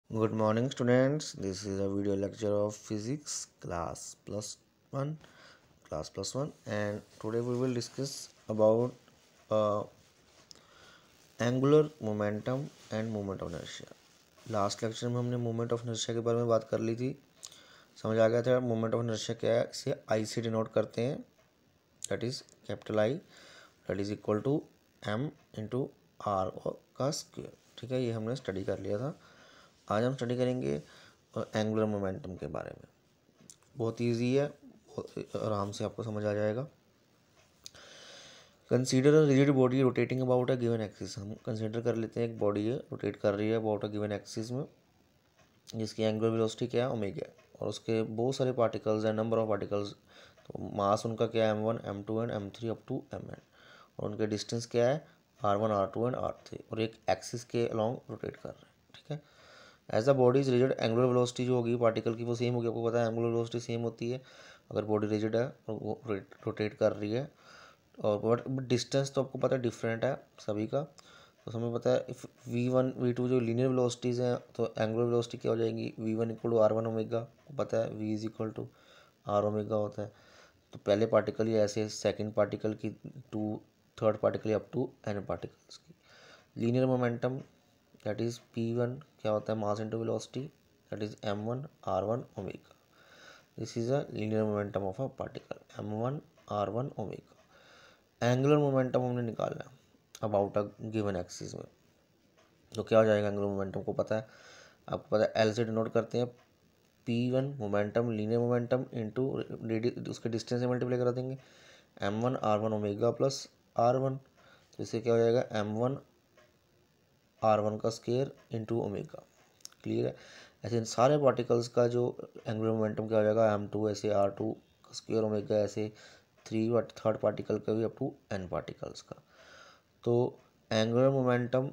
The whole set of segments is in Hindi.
Good morning, students. This is a video lecture of physics one, class plus one, and today we will discuss about uh, angular momentum and moment of inertia. Last lecture में हमने मोमेंट ऑफ इनर्शिया के बारे में बात कर ली थी। समझ आ गया था मोमेंट ऑफ इनर्शिया क्या है। इसे आई से डिनोट करते हैं, that is capital I, that is equal to M into R का स्क्वायर। ठीक है, ये हमने स्टडी कर लिया था। आज हम स्टडी करेंगे एंगुलर मोमेंटम के बारे में। बहुत इजी है, बहुत आराम से आपको समझ आ जाएगा। Consider a rigid body rotating about a given axis. हम कंसीडर कर लेते हैं एक बॉडी है, रोटेट कर रही है अबाउट अ गिवन एक्सिस में, जिसकी एंगुलर वेलोसिटी क्या है, ओमेगा, और उसके बहुत सारे पार्टिकल्स हैं, नंबर ऑफ पार्टिकल्स। तो मास उनका क्या है, m1 m2 and m3 up to mn, और उनके डिस्टेंस क्या है, r1 r2 एंड r3, और एक एक्सिस के अलॉन्ग रोटेट कर रहे हैं। ठीक है, as a body is rigid, angular velocity जो होगी पार्टिकल की वो सेम होगी। आपको पता है एंगुलर वेलोसिटी सेम होती है अगर बॉडी रिजिड है और वो रोटेट कर रही है। और बट डिस्टेंस तो आपको पता है डिफरेंट है सभी का। तो हमें पता है इफ v1 v2 जो लीनियर वेलोसिटीज़ हैं, तो एंगुलर वेलोसिटी क्या हो जाएगी, v1 equal to r1 omega. पता है v is equal to r omega होता है। तो पहले पार्टिकल ये ऐसे, सेकंड पार्टिकल की two, third particle up to n particles की। Linear momentum that is p1 क्या होता है, mass into velocity, that is m1 r1 omega. This is a linear momentum of a particle, m1 r1 omega. Angular momentum हमने निकालना है अबाउट अ गिवन एक्सिस में। तो क्या हो जाएगा, एंगुलर मोमेंटम को पता है, आपको पता है एल से डिनोट करते हैं p1 momentum, linear momentum into उसके डिस्टेंस से मल्टीप्लाई करा देंगे, m1 r1 omega plus r1। तो इससे क्या हो जाएगा, m1 r1 का स्केयर इंटू ओमेगा। क्लियर है। ऐसे इन सारे पार्टिकल्स का जो एंगुलर मोमेंटम क्या हो जाएगा, m2 ऐसे r2 का स्क्वायर ओमेगा, ऐसे थर्ड पार्टिकल का भी अप टू n पार्टिकल्स का। तो angular momentum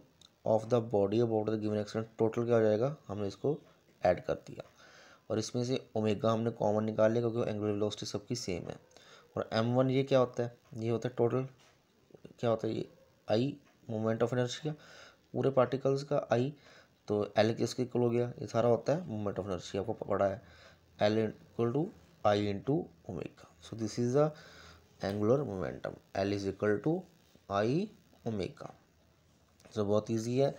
of the body about the given axis total क्या हो जाएगा, हमने इसको ऐड कर दिया, और इसमें से ओमेगा हमने कॉमन निकाल लिया क्योंकि एंगुलर वेलोसिटी सबकी सेम है। और m1 ये क्या होता है, ये होता है टोटल, क्या होता है ये आई, मोमेंट ऑफ इनर्शिया पूरे पार्टिकल्स का आई। तो एल किसके इक्वल हो गया, ये सारा होता है मोमेंट ऑफ इनर्शिया, आपको पढ़ा है, L equal to I into omega. So this is the angular momentum, L is equal to I omega. तो बहुत इजी है।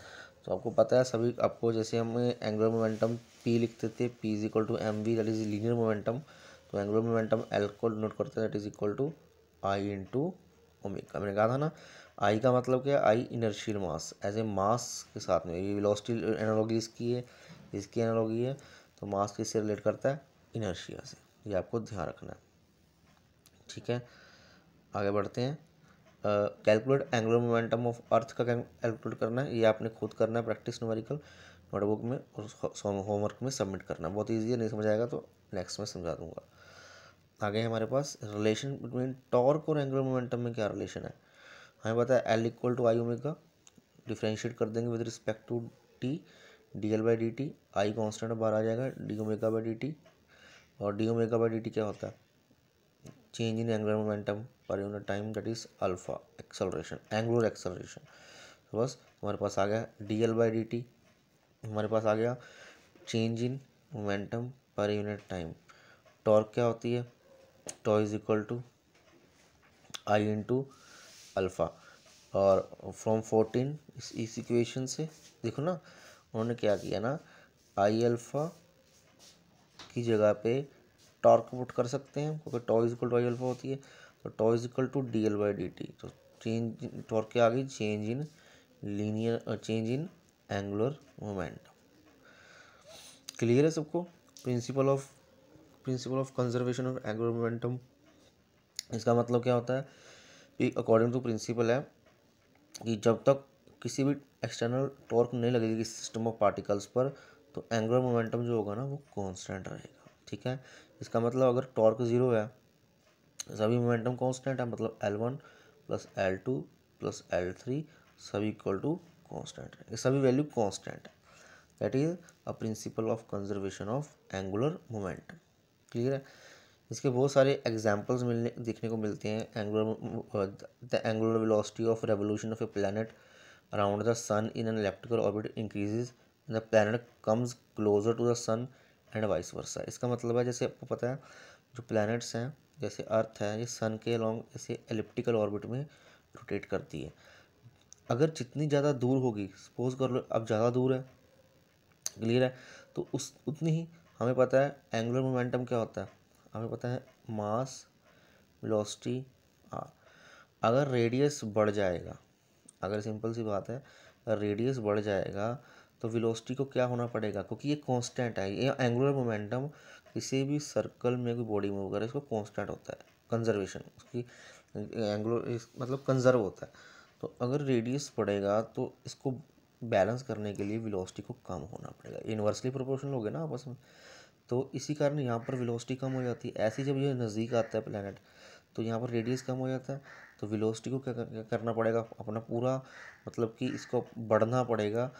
तो आपको पता है सभी, आपको जैसे हम एंगुलर मोमेंटम पी लिखते थे, P is equal to M V, that is linear momentum. तो एंगुलर मोमेंटम एल को नोट करते हैं, that is equal to I into omega. मैंने कहा था ना, आई का मतलब क्या है, आई इनर्शियल मास, एज ए मास के साथ में, ये वेलोसिटी एनालॉगी इसकी है, इसकी एनालॉगी है। तो मास किससे रिलेट करता है, इनर्शिया से, ये आपको ध्यान रखना है। ठीक है, आगे बढ़ते हैं। Calculate angular momentum of earth का कैलकुलेट करना है, ये आपने खुद करना है प्रैक्टिस न्यूमेरिकल नोटबुक में, और होमवर्क में सबमिट करना है। बहुत ईजी है, नहीं समझ आएगा तो नेक्स्ट में समझा दूंगा। आगे हमारे पास रिलेशन बिटवीन टॉर्क और एंगुलर मोमेंटम में क्या रिलेशन है, हमें पता है L equal to I omega, differentiate कर देंगे with respect to t, d L by D t, I constant बाहर आ जाएगा, d omega by D t. और d omega by D t क्या होता है, change in angular momentum per unit time, that is alpha acceleration, angular acceleration. तो बस हमारे पास आ गया D L by D T, हमारे पास आ गया change in momentum per unit time. Torque क्या होती है, tau is equal to I into alpha. और फ्रॉम 14 इस इक्वेशन से देखो ना, उन्होंने क्या किया ना, आई अल्फ़ा की जगह पे टॉर्क पुट कर सकते हैं क्योंकि tau is equal to I alpha होती है। तो tau is equal to D L by D T. तो चेंज टॉर्क के आगे change in linear, change in angular momentum. Clear है सबको। Principle of conservation of angular momentum, इसका मतलब क्या होता है कि अकॉर्डिंग टू प्रिंसिपल है कि जब तक किसी भी एक्सटर्नल टॉर्क नहीं लगेगी सिस्टम ऑफ पार्टिकल्स पर, तो एंगुलर मोमेंटम जो होगा ना वो कांस्टेंट रहेगा। ठीक है, इसका मतलब अगर टॉर्क ज़ीरो है, सभी मोमेंटम कांस्टेंट है, मतलब L1 plus L2 plus L3 सभी इक्वल टू कांस्टेंट है, ये सभी वैल्यू कांस्टेंट है। That is a principal of conservation of angular momentum. Clear है। इसके बहुत सारे एग्जाम्पल्स मिलने देखने को मिलते हैं। The angular velocity of revolution of a planet around the sun in an elliptical orbit increases the planet comes closer to the sun and vice versa. इसका मतलब है जैसे आपको पता है जो प्लैनेट्स हैं जैसे अर्थ है ये सन के अलॉन्ग ऐसे एलिप्टिकल ऑर्बिट में रोटेट करती है। अगर जितनी ज़्यादा दूर होगी, सपोज कर लो अब ज़्यादा दूर है, क्लियर है, तो उस उतनी ही हमें पता है एंगुलर मोमेंटम क्या होता है, हमें पता है मास वेलोसिटी आर। अगर रेडियस बढ़ जाएगा, अगर सिंपल सी बात है रेडियस बढ़ जाएगा तो वेलोसिटी को क्या होना पड़ेगा, क्योंकि ये कांस्टेंट है, ये एंगुलर मोमेंटम किसी भी सर्कल में कोई बॉडी मूव करे इसको कांस्टेंट होता है, कंजर्वेशन उसकी एंगुलर मतलब कंजर्व होता है। तो अगर रेडियस बढ़ेगा तो इसको बैलेंस करने के लिए वेलोसिटी को कम होना पड़ेगा, इन्वर्सली प्रोपोर्शनल हो गया ना आपस में। तो इसी कारण यहाँ पर वेलोसिटी कम हो जाती है। ऐसे जब ये नज़दीक आता है प्लैनेट तो यहाँ पर रेडियस कम हो जाता है, तो वेलोसिटी को क्या करना पड़ेगा, अपना पूरा मतलब कि इसको बढ़ना पड़ेगा,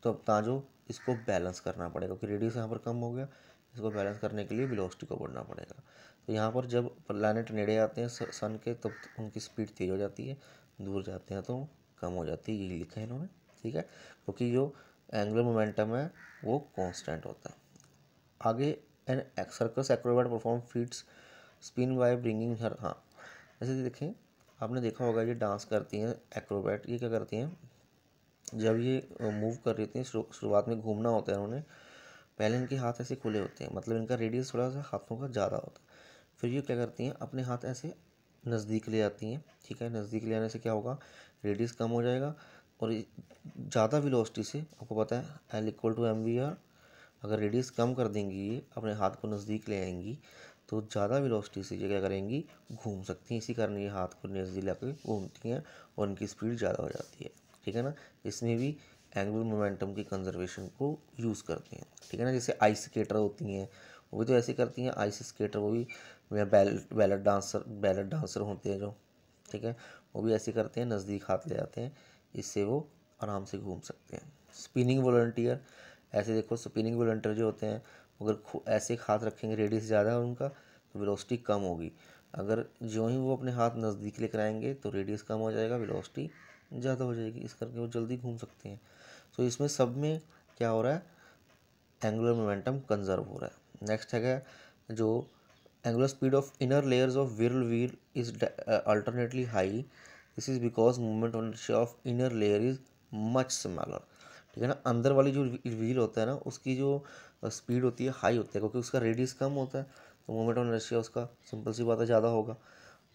तो ताजो इसको बैलेंस करना पड़ेगा क्योंकि रेडियस यहाँ पर कम हो गया, इसको बैलेंस करने के लिए वेलोसिटी को बढ़ना पड़ेगा। तो यहाँ पर जब प्लैनेट नेड़े आते हैं सन के तब उनकी स्पीड तेज हो जाती है, दूर जाते हैं तो कम हो जाती है, यही लिखा है इन्होंने, ठीक है, क्योंकि जो एंगुलर मोमेंटम है वो कांस्टेंट होता है। आगे an circus acrobat perform feats spin by bringing her, हाँ जैसे देखें आपने देखा होगा ये डांस करती हैं एक्रोबैट, ये क्या करती हैं जब ये मूव कर रही थी शुरुआत में घूमना होता है उन्होंने, पहले इनके हाथ ऐसे खुले होते हैं, मतलब इनका रेडियस थोड़ा सा हाथों का ज़्यादा होता है। फिर ये क्या करती हैं अपने हाथ ऐसे नज़दीक ले आती हैं, ठीक है, नज़दीक ले आने से क्या होगा रेडियस कम हो जाएगा और ज़्यादा वेलोसिटी से, आपको पता है L=mv/r, अगर रेडियस कम कर देंगी ये अपने हाथ को नज़दीक ले आएंगी तो ज़्यादा वेलोसिटी से ये क्या करेंगी घूम सकती हैं, इसी कारण ये हाथ को नज़दीक लाकर घूमती हैं और उनकी स्पीड ज़्यादा हो जाती है, ठीक है ना। इसमें भी एंगुलर मोमेंटम की कंजर्वेशन को यूज़ करते हैं, ठीक है ना। जैसे आइस स्केटर होती हैं वो भी तो ऐसे करती हैं, आइस स्केटर वो भी बैलेट डांसर होते हैं जो, ठीक है, वो भी ऐसे करते हैं, नज़दीक हाथ ले आते हैं, इससे वो आराम से घूम सकते हैं। स्पिनिंग वॉलंटियर, ऐसे देखो स्पिनिंग वॉलंटियर जो होते हैं अगर ऐसे हाथ रखेंगे रेडियस ज़्यादा है उनका तो वेलोसिटी कम होगी, अगर जो ही वो अपने हाथ नज़दीक लेकर आएंगे तो रेडियस कम हो जाएगा, वेलोसिटी ज़्यादा हो जाएगी, इस करके वो जल्दी घूम सकते हैं। तो इसमें सब में क्या हो रहा है एंगुलर मोमेंटम कंजर्व हो रहा है। नेक्स्ट है जो angular speed of inner layers of wheel wheel is alternately high, this is because movement on off inner layer is much smaller, ठीक है ना। अंदर वाली जो व्हील होता है ना उसकी जो स्पीड होती है हाई होती है क्योंकि उसका रेडियस कम होता है, तो मूवमेंट ऑन इनर्शिया उसका सिंपल सी बात है ज़्यादा होगा।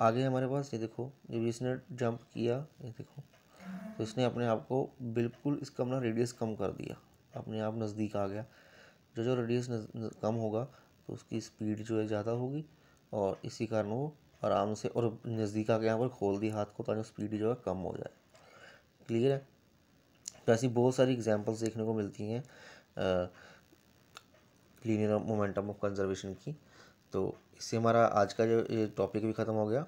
आगे हमारे पास ये देखो जब इसने जंप किया, ये देखो तो इसने अपने आप को बिल्कुल इसका अपना रेडियस कम कर दिया, अपने आप नज़दीक आ गया। जो जो रेडियस कम होगा तो उसकी स्पीड जो है ज़्यादा होगी और इसी कारण वो आराम से और नज़दीक आके यहाँ पर खोल दी हाथ को ताकि स्पीड जो है कम हो जाए, क्लियर है। तो ऐसी बहुत सारी एग्जांपल्स देखने को मिलती हैं लीनियर मोमेंटम ऑफ कंजर्वेशन की। तो इससे हमारा आज का जो ये टॉपिक भी ख़त्म हो गया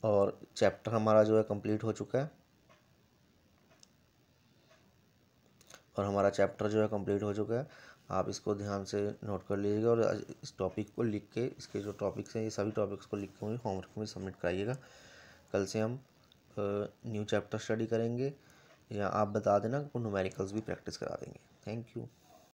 और चैप्टर हमारा जो है कंप्लीट हो चुका है, और हमारा चैप्टर जो है कंप्लीट हो चुका है। आप इसको ध्यान से नोट कर लीजिएगा और इस टॉपिक को लिख के, इसके जो टॉपिक्स हैं ये सभी टॉपिक्स को लिख के मुझे होमवर्क में सबमिट कराइएगा। कल से हम न्यू चैप्टर स्टडी करेंगे या आप बता देना, न्यूमेरिकल्स भी प्रैक्टिस करा देंगे। Thank you.